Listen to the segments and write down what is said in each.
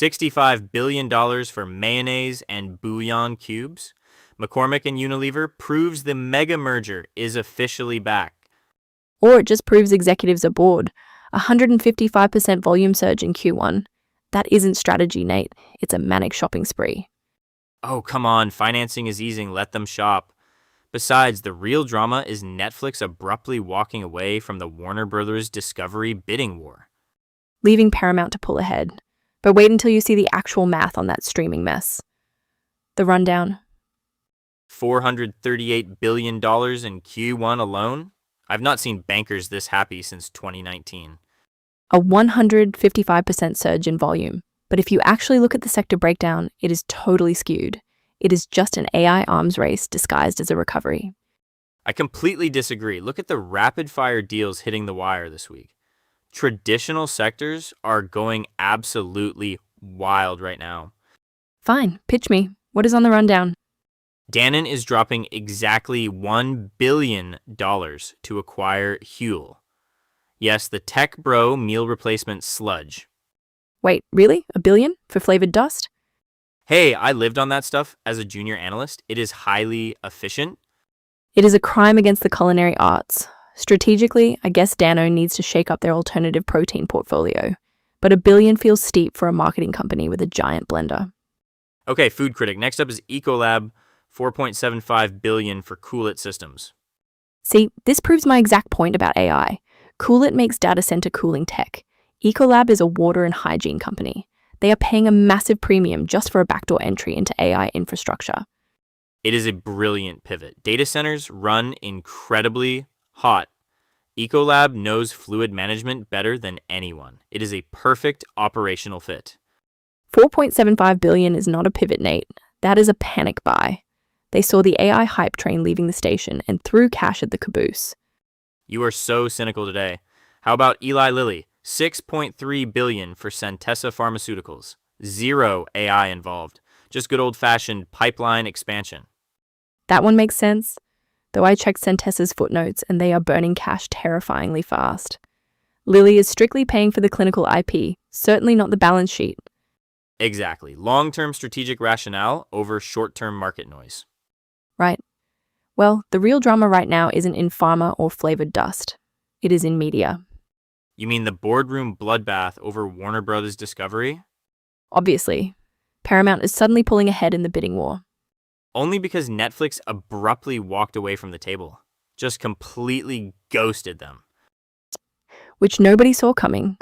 $65 billion for mayonnaise and bouillon cubes. McCormick and Unilever proves the mega merger is officially back. Or it just proves executives are bored. 155% volume surge in Q1. That isn't strategy, Nate. It's a manic shopping spree. Oh, come on, financing is easing, let them shop. Besides, the real drama is Netflix abruptly walking away from the Warner Brothers Discovery bidding war. Leaving Paramount to pull ahead. But wait until you see the actual math on that streaming mess. The rundown. $438 billion in Q1 alone? I've not seen bankers this happy since 2019. A 155% surge in volume. But if you actually look at the sector breakdown, it is totally skewed. It is just an AI arms race disguised as a recovery. I completely disagree. Look at the rapid-fire deals hitting the wire this week. Traditional sectors are going absolutely wild right now. Fine, pitch me. What is on the rundown? Dannon is dropping exactly $1 billion to acquire Huel. Yes, the tech bro meal replacement sludge. Wait, really? $1 billion for flavored dust? Hey, I lived on that stuff as a junior analyst. It is highly efficient. It is a crime against the culinary arts. Strategically, I guess Danone needs to shake up their alternative protein portfolio. But $1 billion feels steep for a marketing company with a giant blender. Okay, food critic. Next up is Ecolab, $4.75 billion for CoolIT Systems. See, this proves my exact point about AI. CoolIT makes data center cooling tech. Ecolab is a water and hygiene company. They are paying a massive premium just for a backdoor entry into AI infrastructure. It is a brilliant pivot. Data centers run incredibly hot. Ecolab knows fluid management better than anyone. It is a perfect operational fit. $4.75 billion is not a pivot, Nate. That is a panic buy. They saw the AI hype train leaving the station and threw cash at the caboose. You are so cynical today. How about Eli Lilly? $6.3 billion for Centessa Pharmaceuticals. Zero AI involved. Just good old-fashioned pipeline expansion. That one makes sense, though I checked Centessa's footnotes and they are burning cash terrifyingly fast. Lilly is strictly paying for the clinical IP, certainly not the balance sheet. Exactly. Long-term strategic rationale over short-term market noise. Right. Well, the real drama right now isn't in pharma or flavored dust. It is in media. You mean the boardroom bloodbath over Warner Brothers Discovery? Obviously, Paramount is suddenly pulling ahead in the bidding war. Only because Netflix abruptly walked away from the table. Just completely ghosted them. Which nobody saw coming.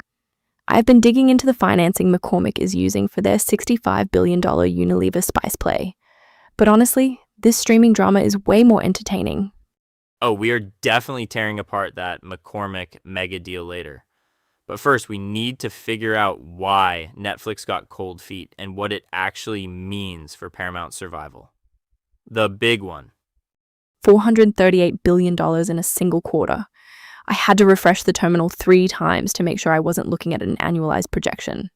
I've been digging into the financing McCormick is using for their $65 billion Unilever spice play. But honestly, this streaming drama is way more entertaining. Oh, we are definitely tearing apart that McCormick mega deal later. But first, we need to figure out why Netflix got cold feet and what it actually means for Paramount's survival. The big one. $438 billion in a single quarter. I had to refresh the terminal 3 times to make sure I wasn't looking at an annualized projection.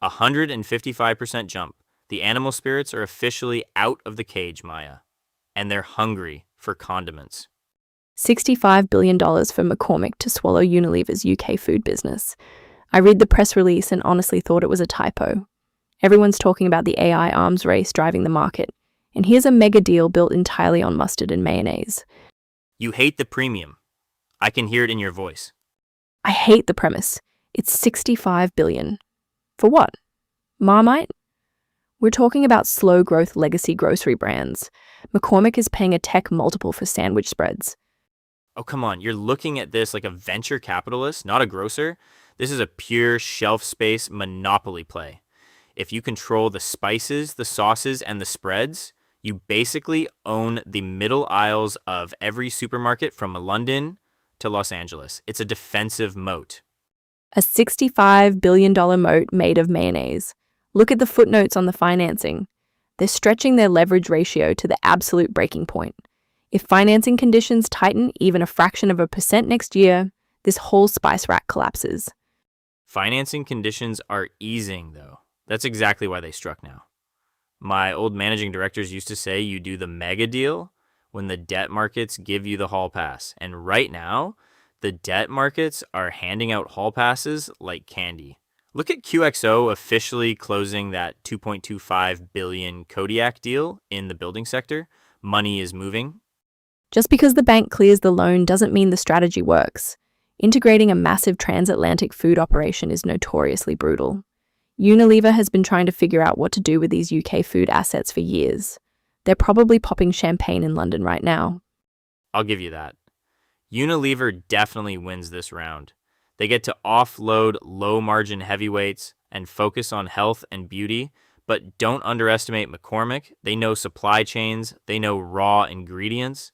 155% jump. The animal spirits are officially out of the cage, Maya. And they're hungry for condiments. $65 billion for McCormick to swallow Unilever's UK food business. I read the press release and honestly thought it was a typo. Everyone's talking about the AI arms race driving the market. And here's a mega deal built entirely on mustard and mayonnaise. You hate the premium. I can hear it in your voice. I hate the premise. It's $65 billion. For what? Marmite? We're talking about slow growth legacy grocery brands. McCormick is paying a tech multiple for sandwich spreads. Oh, come on. You're looking at this like a venture capitalist, not a grocer. This is a pure shelf space monopoly play. If you control the spices, the sauces, and the spreads, you basically own the middle aisles of every supermarket from London to Los Angeles. It's a defensive moat. A $65 billion moat made of mayonnaise. Look at the footnotes on the financing. They're stretching their leverage ratio to the absolute breaking point. If financing conditions tighten even a fraction of a percent next year, this whole spice rack collapses. Financing conditions are easing, though. That's exactly why they struck now. My old managing directors used to say you do the mega deal when the debt markets give you the hall pass. And right now, the debt markets are handing out hall passes like candy. Look at QXO officially closing that 2.25 billion Kodiak deal in the building sector. Money is moving. Just because the bank clears the loan doesn't mean the strategy works. Integrating a massive transatlantic food operation is notoriously brutal. Unilever has been trying to figure out what to do with these UK food assets for years. They're probably popping champagne in London right now. I'll give you that. Unilever definitely wins this round. They get to offload low-margin heavyweights and focus on health and beauty, but don't underestimate McCormick. They know supply chains, they know raw ingredients.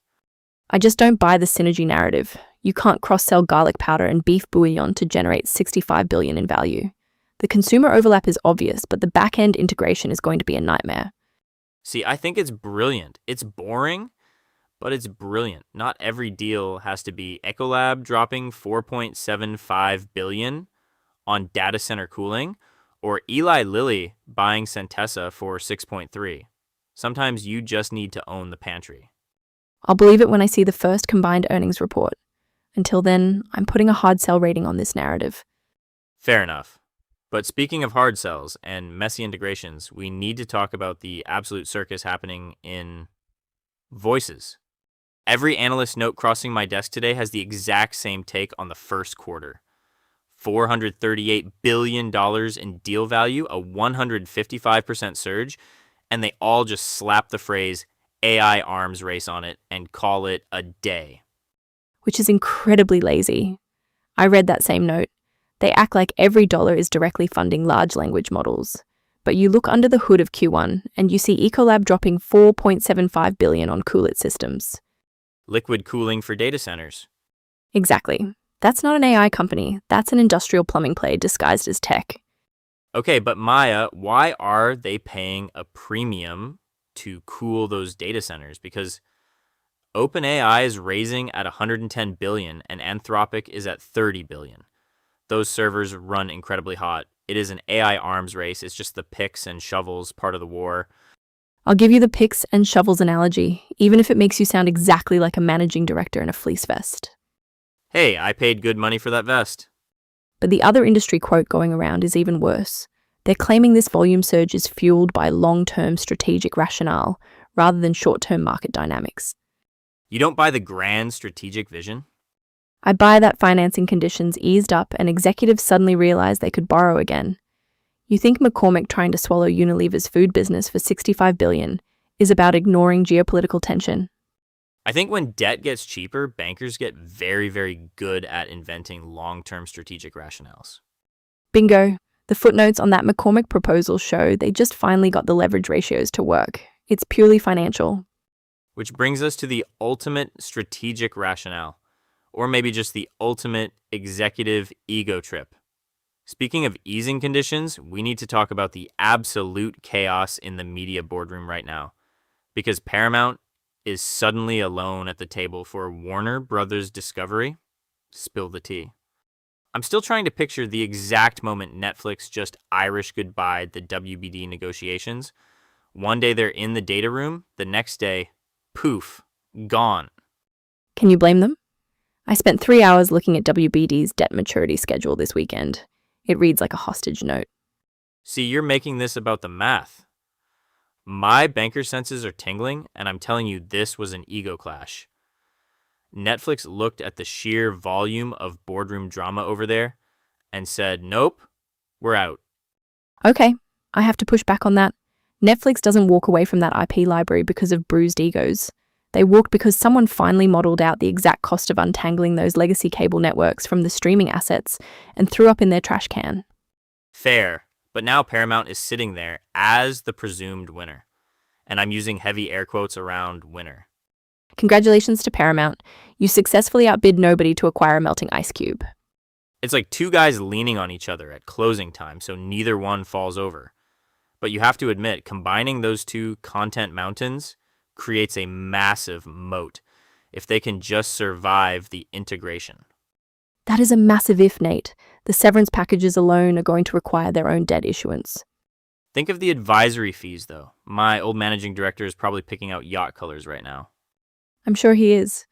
I just don't buy the synergy narrative. You can't cross-sell garlic powder and beef bouillon to generate 65 billion in value. The consumer overlap is obvious, but the back-end integration is going to be a nightmare. See, I think it's brilliant. It's boring, but it's brilliant. Not every deal has to be Ecolab dropping 4.75 billion on data center cooling or Eli Lilly buying Centessa for 6.3. Sometimes you just need to own the pantry. I'll believe it when I see the first combined earnings report. Until then, I'm putting a hard sell rating on this narrative. Fair enough. But speaking of hard sells and messy integrations, we need to talk about the absolute circus happening in voices. Every analyst note crossing my desk today has the exact same take on the first quarter. $438 billion in deal value, a 155% surge, and they all just slap the phrase AI arms race on it and call it a day. Which is incredibly lazy. I read that same note. They act like every dollar is directly funding large language models. But you look under the hood of Q1 and you see Ecolab dropping 4.75 billion on CoolIT Systems. Liquid cooling for data centers. Exactly. That's not an AI company. That's an industrial plumbing play disguised as tech. Okay, but Maya, why are they paying a premium to cool those data centers? Because OpenAI is raising at 110 billion and Anthropic is at 30 billion. Those servers run incredibly hot. It is an AI arms race. It's just the picks and shovels part of the war. I'll give you the picks and shovels analogy, even if it makes you sound exactly like a managing director in a fleece vest. Hey, I paid good money for that vest. But the other industry quote going around is even worse. They're claiming this volume surge is fueled by long-term strategic rationale rather than short-term market dynamics. You don't buy the grand strategic vision? I buy that financing conditions eased up and executives suddenly realized they could borrow again. You think McCormick trying to swallow Unilever's food business for 65 billion is about ignoring geopolitical tension? I think when debt gets cheaper, bankers get very, very good at inventing long-term strategic rationales. Bingo. The footnotes on that McCormick proposal show they just finally got the leverage ratios to work. It's purely financial. Which brings us to the ultimate strategic rationale, or maybe just the ultimate executive ego trip. Speaking of easing conditions, we need to talk about the absolute chaos in the media boardroom right now, because Paramount is suddenly alone at the table for Warner Brothers Discovery. Spill the tea. I'm still trying to picture the exact moment Netflix just Irish goodbyed the WBD negotiations. One day they're in the data room, the next day, poof, gone. Can you blame them? I spent 3 hours looking at WBD's debt maturity schedule this weekend. It reads like a hostage note. See, you're making this about the math. My banker senses are tingling, and I'm telling you this was an ego clash. Netflix looked at the sheer volume of boardroom drama over there and said, nope, we're out. Okay, I have to push back on that. Netflix doesn't walk away from that IP library because of bruised egos. They walked because someone finally modeled out the exact cost of untangling those legacy cable networks from the streaming assets and threw up in their trash can. Fair, but now Paramount is sitting there as the presumed winner. And I'm using heavy air quotes around winner. Congratulations to Paramount. You successfully outbid nobody to acquire a melting ice cube. It's like two guys leaning on each other at closing time, so neither one falls over. But you have to admit, combining those two content mountains creates a massive moat if they can just survive the integration. That is a massive if, Nate. The severance packages alone are going to require their own debt issuance. Think of the advisory fees, though. My old managing director is probably picking out yacht colors right now. I'm sure he is.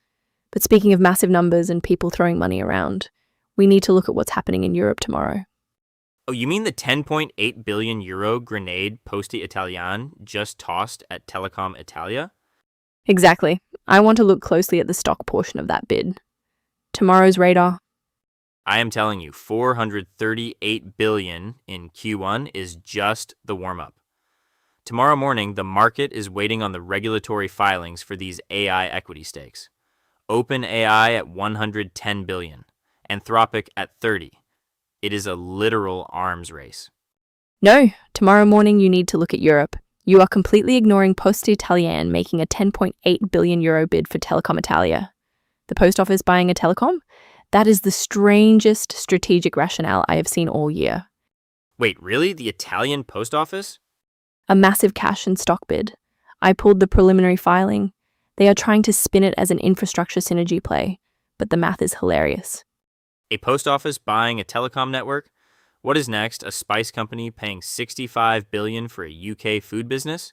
But speaking of massive numbers and people throwing money around, we need to look at what's happening in Europe tomorrow. Oh, you mean the 10.8 billion euro grenade Poste Italiane just tossed at Telecom Italia? Exactly. I want to look closely at the stock portion of that bid. Tomorrow's radar. I am telling you, 438 billion in Q1 is just the warm-up. Tomorrow morning, the market is waiting on the regulatory filings for these AI equity stakes. OpenAI at 110 billion, Anthropic at 30. It is a literal arms race. No, tomorrow morning you need to look at Europe. You are completely ignoring Poste Italiane making a 10.8 billion euro bid for Telecom Italia. The post office buying a telecom? That is the strangest strategic rationale I have seen all year. Wait, really? The Italian post office? A massive cash and stock bid. I pulled the preliminary filing. They are trying to spin it as an infrastructure synergy play, but the math is hilarious. A post office buying a telecom network? What is next? A spice company paying 65 billion for a UK food business?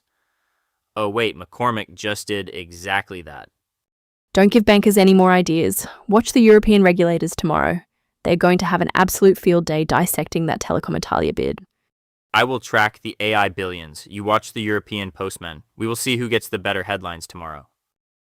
Oh wait, McCormick just did exactly that. Don't give bankers any more ideas. Watch the European regulators tomorrow. They're going to have an absolute field day dissecting that Telecom Italia bid. I will track the AI billions. You watch the European postmen. We will see who gets the better headlines tomorrow.